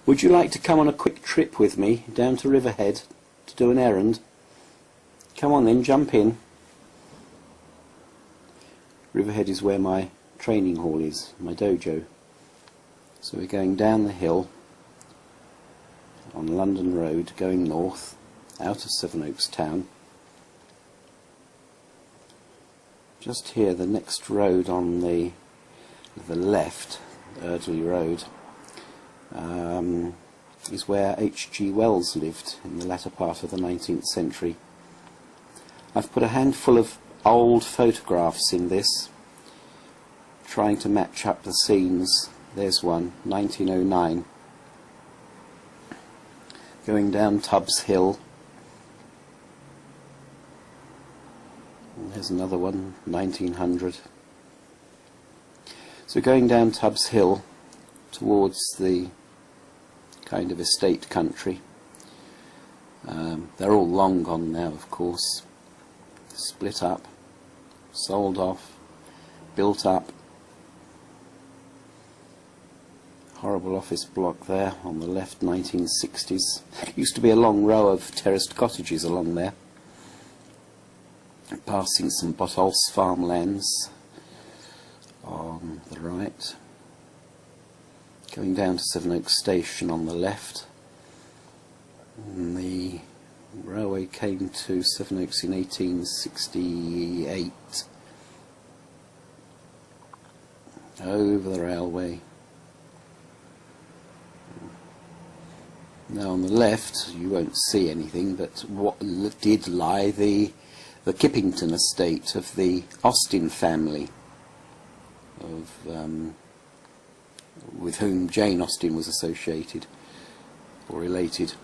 Would you like to come on a quick trip with me down to Riverhead to do an errand? Come on then, jump in. Riverhead is where my training hall is, my dojo. So we're going down the hill on London Road, going north, out of Sevenoaks town. Just here, the next road on the left, Erdley Road, is where H.G. Wells lived in the latter part of the 19th century. I've put a handful of old photographs in this, trying to match up the scenes. There's one, 1909, going down Tubbs Hill. And there's another one, 1900. So going down Tubbs Hill towards the kind of estate country. They're all long gone now, of course. Split up, sold off, built up. Horrible office block there on the left, 1960s. Used to be a long row of terraced cottages along there. Passing some Botolph's farmlands on the right. Going down to Sevenoaks station on the left. And the railway came to Sevenoaks in 1868. Over the railway. Now on the left you won't see anything, but what did lie the Kippington estate of the Austin family, with whom Jane Austen was associated or related.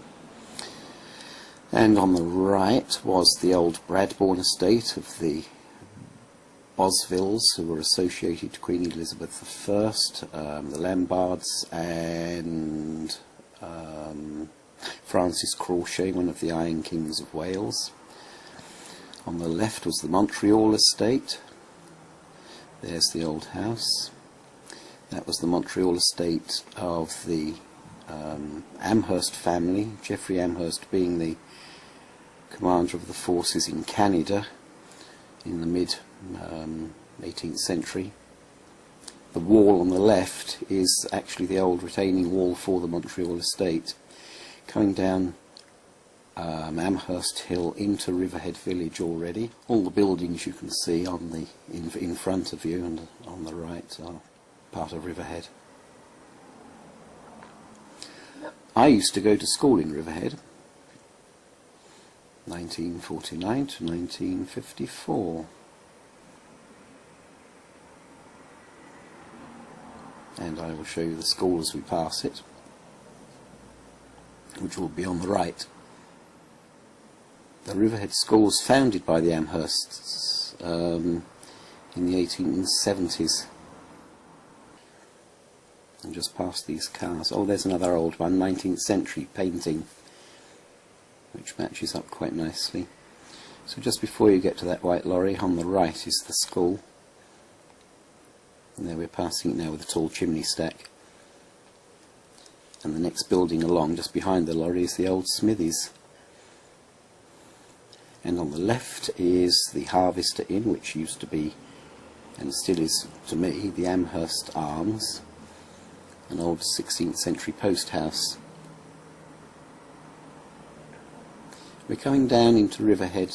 And on the right was the old Bradbourne estate of the Bosvilles, who were associated to Queen Elizabeth I, the Lambards, and Francis Crawshay, one of the Iron Kings of Wales. On the left was the Montreal estate. There's the old house. That was the Montreal estate of the Amherst family, Geoffrey Amherst being the commander of the forces in Canada in the mid-18th century. The wall on the left is actually the old retaining wall for the Montreal estate. Coming down Amherst Hill into Riverhead village already. All the buildings you can see on the in front of you and on the right are part of Riverhead. I used to go to school in Riverhead, 1949 to 1954. And I will show you the school as we pass it, which will be on the right. The Riverhead School was founded by the Amhersts in the 1870s. And just past these cars. Oh, there's another old one, 19th century painting, which matches up quite nicely. So just before you get to that white lorry, on the right is the school. And there we're passing it now with a tall chimney stack. And the next building along, just behind the lorry, is the old smithies. And on the left is the Harvester Inn, which used to be, and still is to me, the Amherst Arms, an old 16th century post house. We're coming down into Riverhead,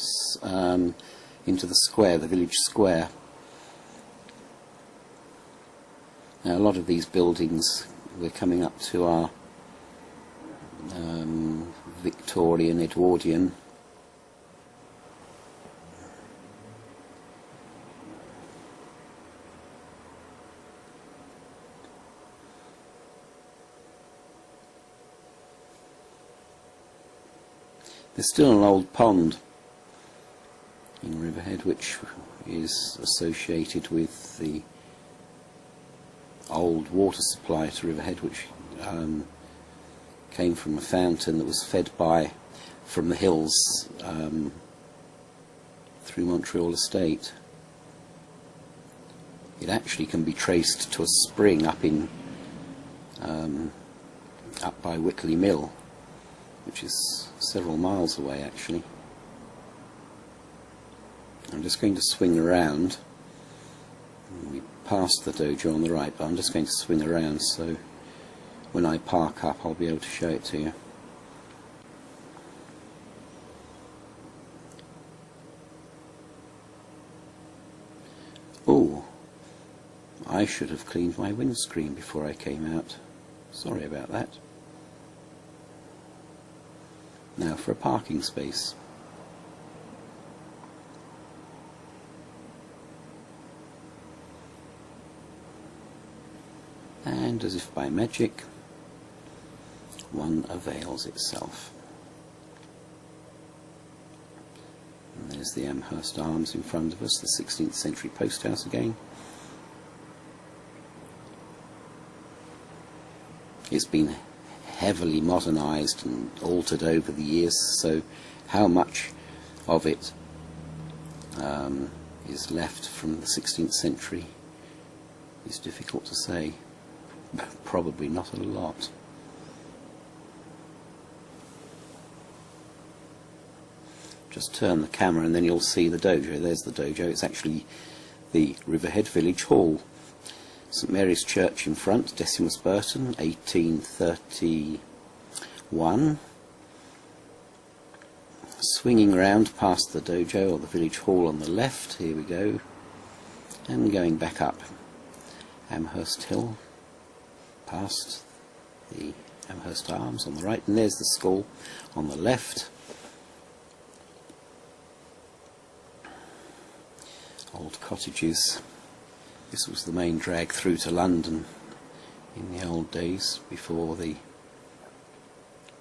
into the square, the village square. Now a lot of these buildings, we're coming up to our Victorian, Edwardian. There's still an old pond in Riverhead which is associated with the old water supply to Riverhead, which came from a fountain that was fed from the hills through Montreal Estate. It actually can be traced to a spring up in up by Whitley Mill, which is several miles away actually. I'm just going to swing around. We passed the dojo on the right, but I'm just going to swing around so when I park up I'll be able to show it to you. Oh, I should have cleaned my windscreen before I came out. Sorry about that. Now for a parking space. And as if by magic, one avails itself. And there's the Amherst Arms in front of us, the 16th century post house again. It's been heavily modernised and altered over the years, so how much of it is left from the 16th century is difficult to say. Probably not a lot. Just turn the camera and then you'll see the dojo. There's the dojo. It's actually the Riverhead Village Hall. St Mary's Church in front, Decimus Burton, 1831. Swinging round past the dojo or the village hall on the left, here we go, and going back up Amherst Hill, past the Amherst Arms on the right, and there's the school on the left. Old cottages. This was the main drag through to London in the old days, before the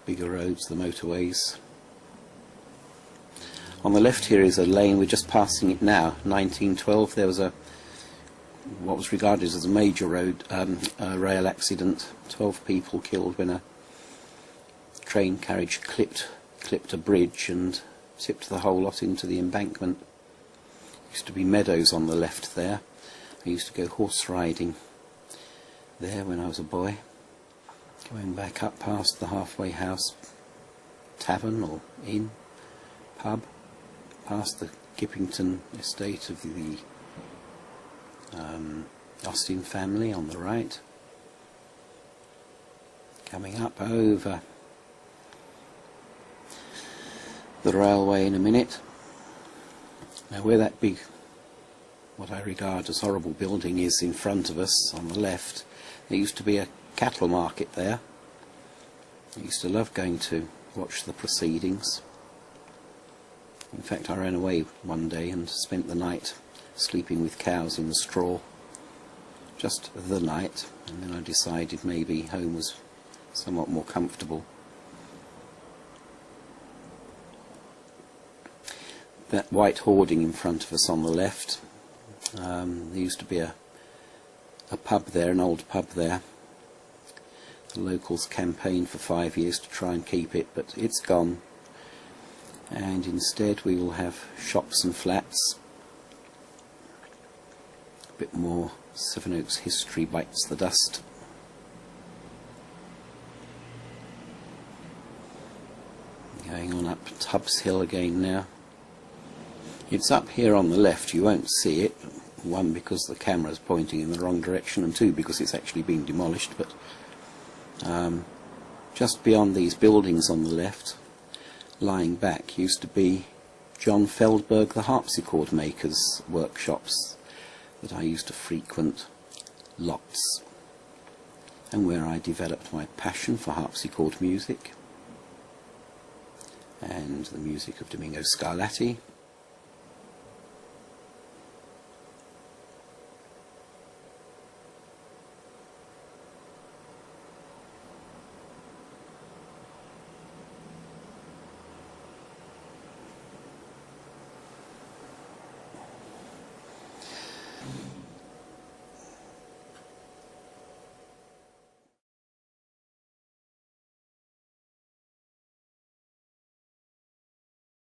bigger roads, the motorways. On the left here is a lane, we're just passing it now. 1912 there was what was regarded as a major rail accident. 12 people killed when a train carriage clipped a bridge and tipped the whole lot into the embankment. Used to be meadows on the left there. I used to go horse riding there when I was a boy. Going back up past the Halfway House tavern or inn, pub, past the Kippington estate of the Austin family on the right. Coming up over the railway in a minute. Now where that big, what I regard as horrible building is in front of us on the left, there used to be a cattle market there. I used to love going to watch the proceedings. In fact, I ran away one day and spent the night sleeping with cows in the straw. Just the night, and then I decided maybe home was somewhat more comfortable. That white hoarding in front of us on the left, there used to be a pub there, an old pub there. The locals campaigned for 5 years to try and keep it, but it's gone. And instead we will have shops and flats. A bit more Sevenoaks history bites the dust. Going on up Tubbs Hill again now. It's up here on the left, you won't see it. One, because the camera's pointing in the wrong direction, and two, because it's actually been demolished. But just beyond these buildings on the left, lying back, used to be John Feldberg, the harpsichord maker's workshops that I used to frequent lots, and where I developed my passion for harpsichord music and the music of Domingo Scarlatti.